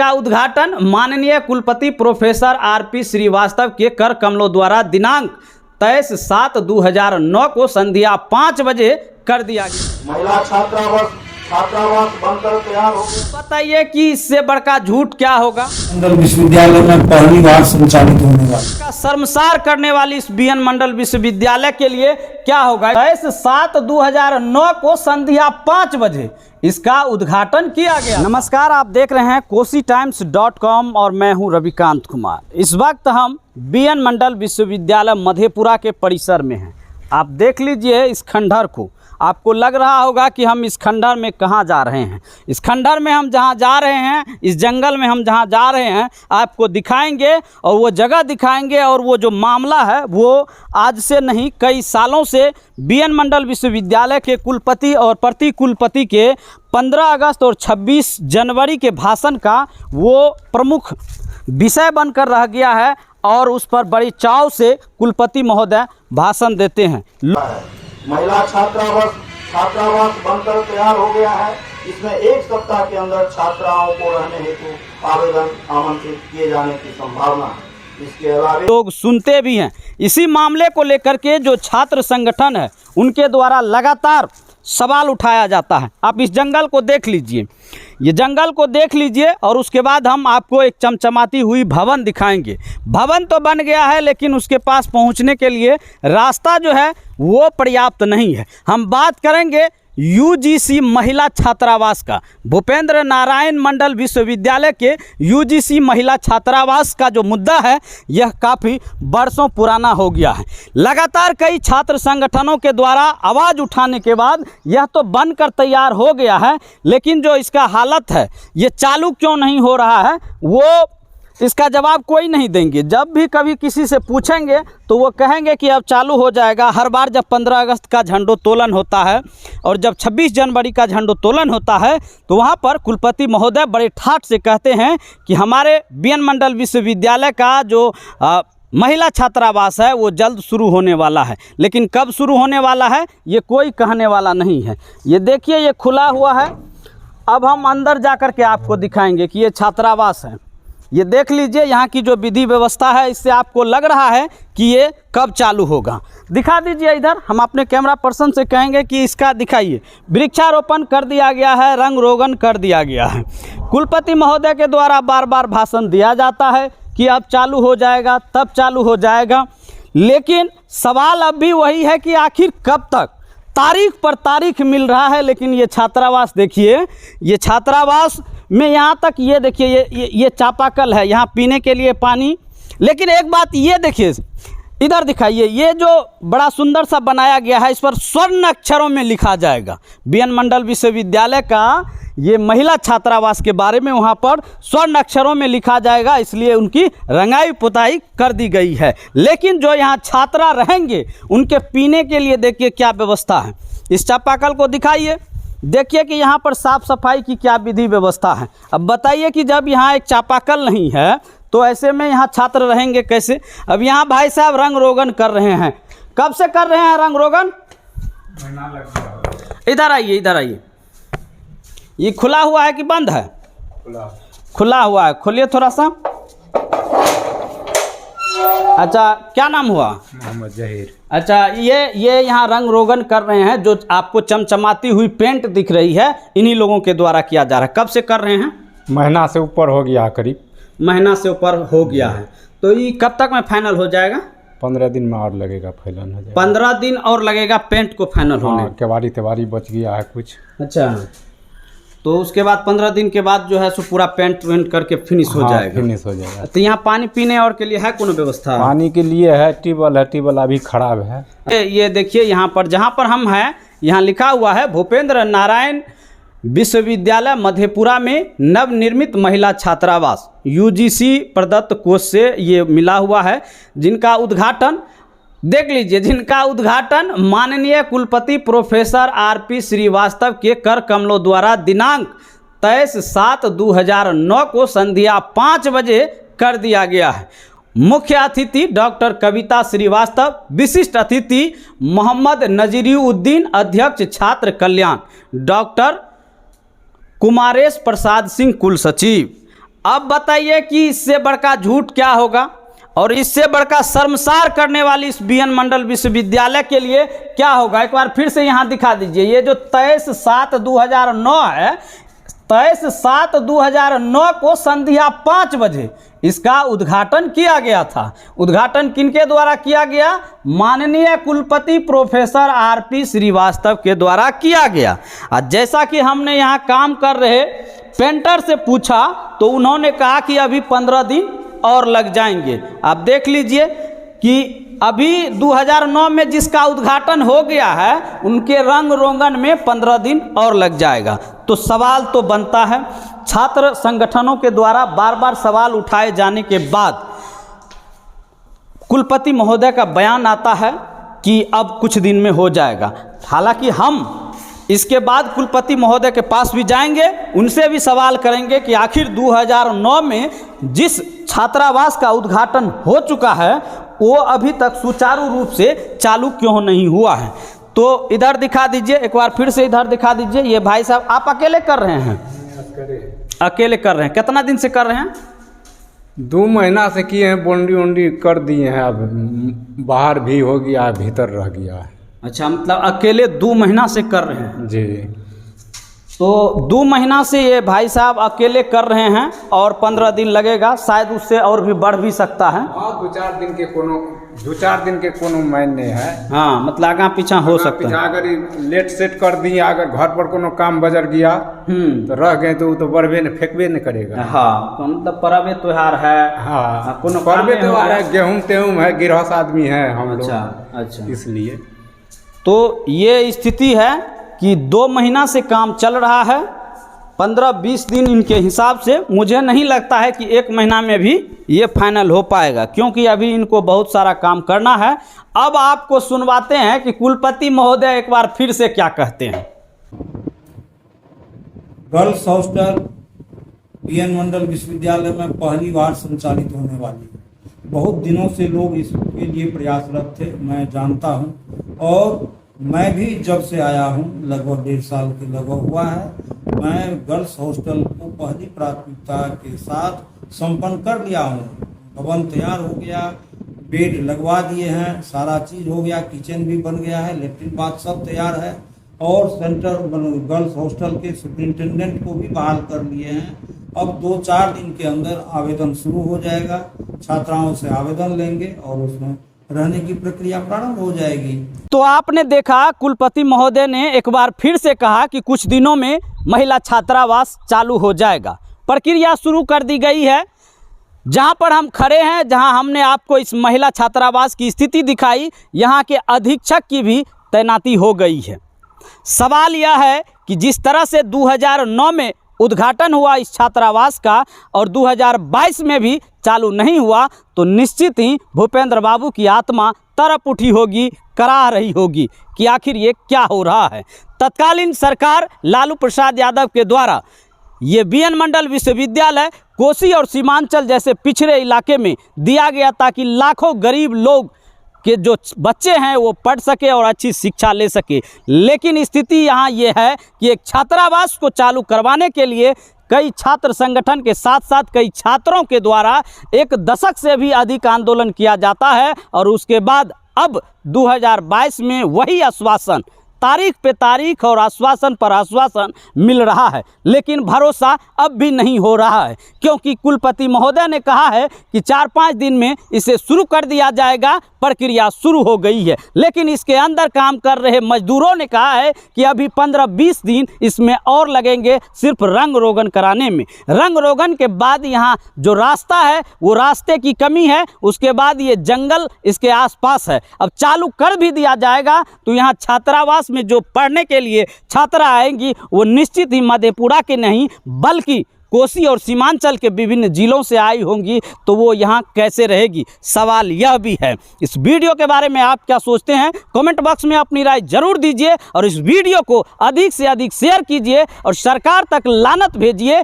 का उद्घाटन माननीय कुलपति प्रोफेसर आरपी श्रीवास्तव के कर कमलों द्वारा दिनांक 23/7/2009 को संध्या 5 बजे कर दिया गया। महिला छात्रावास बनकर तैयार हो गई। बताइए कि इससे बड़का झूठ क्या होगा। मंडल विश्वविद्यालय में पहली बार संचालित होने वाला का शर्मसार करने वाली इस बीएन मंडल विश्वविद्यालय के लिए क्या होगा। 23/7/2009 को संध्या 5 बजे इसका उद्घाटन किया गया। नमस्कार, आप देख रहे हैं KosiTimes.com और मैं हूं रविकांत कुमार। इस वक्त हम बीएन मंडल विश्वविद्यालय मधेपुरा के परिसर में हैं। आप देख लीजिए इस खंडहर को। आपको लग रहा होगा कि हम इस खंडहर में कहाँ जा रहे हैं। इस खंडहर में हम जहाँ जा रहे हैं, इस जंगल में हम जहाँ जा रहे हैं, आपको दिखाएंगे और वो जगह दिखाएंगे। और वो जो मामला है वो आज से नहीं, कई सालों से बीएन मंडल विश्वविद्यालय के कुलपति और प्रति कुलपति के 15 अगस्त और 26 जनवरी के भाषण का वो प्रमुख विषय बनकर रह गया है और उस पर बड़ी चाव से कुलपति महोदय भाषण देते हैं। महिला छात्रावास बनकर तैयार हो गया है। इसमें 1 सप्ताह के अंदर छात्राओं को रहने हेतु आवेदन आमंत्रित किए जाने की संभावना है। इसके अलावा लोग सुनते भी हैं। इसी मामले को लेकर के जो छात्र संगठन है उनके द्वारा लगातार सवाल उठाया जाता है। आप इस जंगल को देख लीजिए, ये जंगल को देख लीजिए और उसके बाद हम आपको एक चमचमाती हुई भवन दिखाएंगे। भवन तो बन गया है लेकिन उसके पास पहुंचने के लिए रास्ता जो है वो पर्याप्त नहीं है। हम बात करेंगे यूजीसी महिला छात्रावास का। भूपेंद्र नारायण मंडल विश्वविद्यालय के यूजीसी महिला छात्रावास का जो मुद्दा है यह काफ़ी बरसों पुराना हो गया है। लगातार कई छात्र संगठनों के द्वारा आवाज़ उठाने के बाद यह तो बनकर तैयार हो गया है, लेकिन जो इसका हालत है ये चालू क्यों नहीं हो रहा है वो इसका जवाब कोई नहीं देंगे। जब भी कभी किसी से पूछेंगे तो वो कहेंगे कि अब चालू हो जाएगा। हर बार जब 15 अगस्त का झंडोत्तोलन होता है और जब 26 जनवरी का झंडोत्तोलन होता है तो वहाँ पर कुलपति महोदय बड़े ठाठ से कहते हैं कि हमारे बीएन मंडल विश्वविद्यालय का जो महिला छात्रावास है वो जल्द शुरू होने वाला है। लेकिन कब शुरू होने वाला है ये कोई कहने वाला नहीं है। ये देखिए, ये खुला हुआ है। अब हम अंदर जा कर के आपको दिखाएंगे कि ये छात्रावास है। ये देख लीजिए, यहाँ की जो विधि व्यवस्था है इससे आपको लग रहा है कि ये कब चालू होगा। दिखा दीजिए इधर। हम अपने कैमरा पर्सन से कहेंगे कि इसका दिखाइए। वृक्षारोपण कर दिया गया है, रंग रोगन कर दिया गया है। कुलपति महोदय के द्वारा बार बार भाषण दिया जाता है कि अब चालू हो जाएगा, तब चालू हो जाएगा, लेकिन सवाल अब भी वही है कि आखिर कब तक। तारीख पर तारीख मिल रहा है, लेकिन ये छात्रावास देखिए, ये छात्रावास में यहाँ तक ये देखिए, ये चापाकल है, यहाँ पीने के लिए पानी। लेकिन एक बात ये देखिए, इधर दिखाइए, ये जो बड़ा सुंदर सा बनाया गया है इस पर स्वर्ण अक्षरों में लिखा जाएगा बीएन मंडल विश्वविद्यालय का ये महिला छात्रावास के बारे में वहाँ पर स्वर्ण अक्षरों में लिखा जाएगा, इसलिए उनकी रंगाई पुताई कर दी गई है। लेकिन जो यहाँ छात्रा रहेंगे उनके पीने के लिए देखिए क्या व्यवस्था है। इस चापाकल को दिखाइए, देखिए कि यहाँ पर साफ़ सफाई की क्या विधि व्यवस्था है। अब बताइए कि जब यहाँ एक चापाकल नहीं है तो ऐसे में यहाँ छात्र रहेंगे कैसे। अब यहाँ भाई साहब रंग रोगन कर रहे हैं। कब से कर रहे हैं रंग रोगन? महीना लग गया। इधर आइए, इधर आइए। ये खुला हुआ है कि बंद है? खुला हुआ है। खोलिए थोड़ा सा। अच्छा, क्या नाम हुआ? मोहम्मद जहीर। अच्छा, ये यहाँ रंग रोगन कर रहे हैं। जो आपको चमचमाती हुई पेंट दिख रही है इन्हीं लोगों के द्वारा किया जा रहा है। कब से कर रहे हैं? महीना से ऊपर हो गया, करीब महीना से ऊपर हो गया है। तो ये कब तक में फाइनल हो जाएगा? 15 दिन में और लगेगा फाइनल हो जाएगा। 15 दिन और लगेगा पेंट को फाइनल होने। केवाड़ी बच गया है कुछ। अच्छा, तो उसके बाद 15 दिन के बाद जो है सो पूरा पेंट वेंट करके फिनिश हो जाएगा। फिनिश हो जाएगा। तो यहाँ पानी पीने और के लिए है कोनो व्यवस्था? पानी के लिए है, ट्यूबवेल है, ट्यूबवेल अभी खराब है। ये देखिए, यहाँ पर जहाँ पर हम हैं यहाँ लिखा हुआ है भूपेंद्र नारायण विश्वविद्यालय मधेपुरा में नवनिर्मित महिला छात्रावास यूजीसी प्रदत्त कोष से ये मिला हुआ है, जिनका उद्घाटन देख लीजिए, जिनका उद्घाटन माननीय कुलपति प्रोफेसर आरपी श्रीवास्तव के कर कमलों द्वारा दिनांक 23/7/2009 को संध्या 5 बजे कर दिया गया है। मुख्य अतिथि डॉक्टर कविता श्रीवास्तव, विशिष्ट अतिथि मोहम्मद नजीरुद्दीन, अध्यक्ष छात्र कल्याण डॉक्टर कुमारेश प्रसाद सिंह, कुल सचिव। अब बताइए कि इससे बड़का झूठ क्या होगा और इससे बड़का शर्मसार करने वाली इस बीएन मंडल विश्वविद्यालय के लिए क्या होगा। एक बार फिर से यहाँ दिखा दीजिए। ये जो 23/7/2009 है, 23/7/2009 को संध्या 5 बजे इसका उद्घाटन किया गया था। उद्घाटन किनके द्वारा किया गया? माननीय कुलपति प्रोफेसर आरपी श्रीवास्तव के द्वारा किया गया। और जैसा कि हमने यहाँ काम कर रहे पेंटर से पूछा तो उन्होंने कहा कि अभी 15 दिन और लग जाएंगे। आप देख लीजिए कि अभी 2009 में जिसका उद्घाटन हो गया है उनके रंग रोगन में 15 दिन और लग जाएगा। तो सवाल तो बनता है, छात्र संगठनों के द्वारा बार बार सवाल उठाए जाने के बाद कुलपति महोदय का बयान आता है कि अब कुछ दिन में हो जाएगा। हालांकि हम इसके बाद कुलपति महोदय के पास भी जाएंगे, उनसे भी सवाल करेंगे कि आखिर 2009 में जिस छात्रावास का उद्घाटन हो चुका है वो अभी तक सुचारू रूप से चालू क्यों नहीं हुआ है। तो इधर दिखा दीजिए, एक बार फिर से इधर दिखा दीजिए। ये भाई साहब आप अकेले कर रहे हैं? अकेले कर रहे हैं। कितना दिन से कर रहे हैं? 2 महीना से किए हैं, बोंडी वोंडी कर दिए हैं। अब बाहर भी हो गया, भीतर रह गया है। अच्छा, मतलब अकेले 2 महीना से कर रहे हैं जी। तो 2 महीना से ये भाई साहब अकेले कर रहे हैं और 15 दिन लगेगा, शायद उससे और भी बढ़ भी सकता है। हाँ, 2-4 दिन के कोनो मायने है। हाँ, मतलब आगा पीछा हो सकता है। अगर लेट सेट कर दिए, अगर घर पर कोनो काम बजर गया तो रह गए तो वो तो बढ़बे न फेंकबे न करेगा। हाँ, तो मतलब पर्व त्योहार है। हाँ, कोनो पर्व त्योहार है, गेहूँ तेहूँ है, गृहस्थ आदमी है हम लोग। अच्छा, इसलिए तो ये स्थिति है कि 2 महीना से काम चल रहा है। 15-20 दिन इनके हिसाब से, मुझे नहीं लगता है कि 1 महीना में भी ये फाइनल हो पाएगा, क्योंकि अभी इनको बहुत सारा काम करना है। अब आपको सुनवाते हैं कि कुलपति महोदय एक बार फिर से क्या कहते हैं। गर्ल्स हॉस्टल बीएन मंडल विश्वविद्यालय में पहली बार संचालित होने वाली है। बहुत दिनों से लोग इसके लिए प्रयासरत थे, मैं जानता हूं। और मैं भी जब से आया हूं, लगभग 1.5 साल के लगभग हुआ है, मैं गर्ल्स हॉस्टल को पहली प्राथमिकता के साथ संपन्न कर लिया हूं। भवन तैयार हो गया, बेड लगवा दिए हैं, सारा चीज़ हो गया, किचन भी बन गया है, लेट्रिन बाथ सब तैयार है। और सेंटर गर्ल्स हॉस्टल के सुपरिंटेंडेंट को भी बहाल कर लिए हैं। अब 2-4 दिन के अंदर आवेदन शुरू हो जाएगा, छात्राओं से आवेदन लेंगे और उसमें रहने की प्रक्रिया प्रारंभ हो जाएगी। तो आपने देखा, कुलपति महोदय ने एक बार फिर से कहा कि कुछ दिनों में महिला छात्रावास चालू हो जाएगा। प्रक्रिया शुरू कर दी गई है। जहां पर हम खड़े हैं, जहां हमने आपको इस महिला छात्रावास की स्थिति दिखाई, यहां के अधीक्षक की भी तैनाती हो गई है। सवाल यह है कि जिस तरह से 2009 में उद्घाटन हुआ इस छात्रावास का और 2022 में भी चालू नहीं हुआ, तो निश्चित ही भूपेंद्र बाबू की आत्मा तड़प उठी होगी, कराह रही होगी कि आखिर ये क्या हो रहा है। तत्कालीन सरकार लालू प्रसाद यादव के द्वारा ये बीएन मंडल विश्वविद्यालय कोसी और सीमांचल जैसे पिछड़े इलाके में दिया गया ताकि लाखों गरीब लोग के जो बच्चे हैं वो पढ़ सके और अच्छी शिक्षा ले सके। लेकिन स्थिति यहाँ ये है कि एक छात्रावास को चालू करवाने के लिए कई छात्र संगठन के साथ साथ कई छात्रों के द्वारा 1 दशक से भी अधिक आंदोलन किया जाता है और उसके बाद अब 2022 में वही आश्वासन, तारीख पे तारीख और आश्वासन पर आश्वासन मिल रहा है, लेकिन भरोसा अब भी नहीं हो रहा है, क्योंकि कुलपति महोदय ने कहा है कि 4-5 दिन में इसे शुरू कर दिया जाएगा। प्रक्रिया शुरू हो गई है, लेकिन इसके अंदर काम कर रहे मजदूरों ने कहा है कि अभी 15-20 दिन इसमें और लगेंगे सिर्फ रंग रोगन कराने में। रंग रोगन के बाद यहाँ जो रास्ता है वो रास्ते की कमी है, उसके बाद ये जंगल इसके आसपास है। अब चालू कर भी दिया जाएगा तो यहाँ छात्रावास में जो पढ़ने के लिए छात्रा आएंगी वो निश्चित ही मधेपुरा के नहीं बल्कि कोसी और सीमांचल के विभिन्न जिलों से आई होंगी, तो वो यहाँ कैसे रहेगी, सवाल यह भी है। इस वीडियो के बारे में आप क्या सोचते हैं, कमेंट बॉक्स में अपनी राय जरूर दीजिए और इस वीडियो को अधिक से अधिक शेयर कीजिए और सरकार तक लानत भेजिए।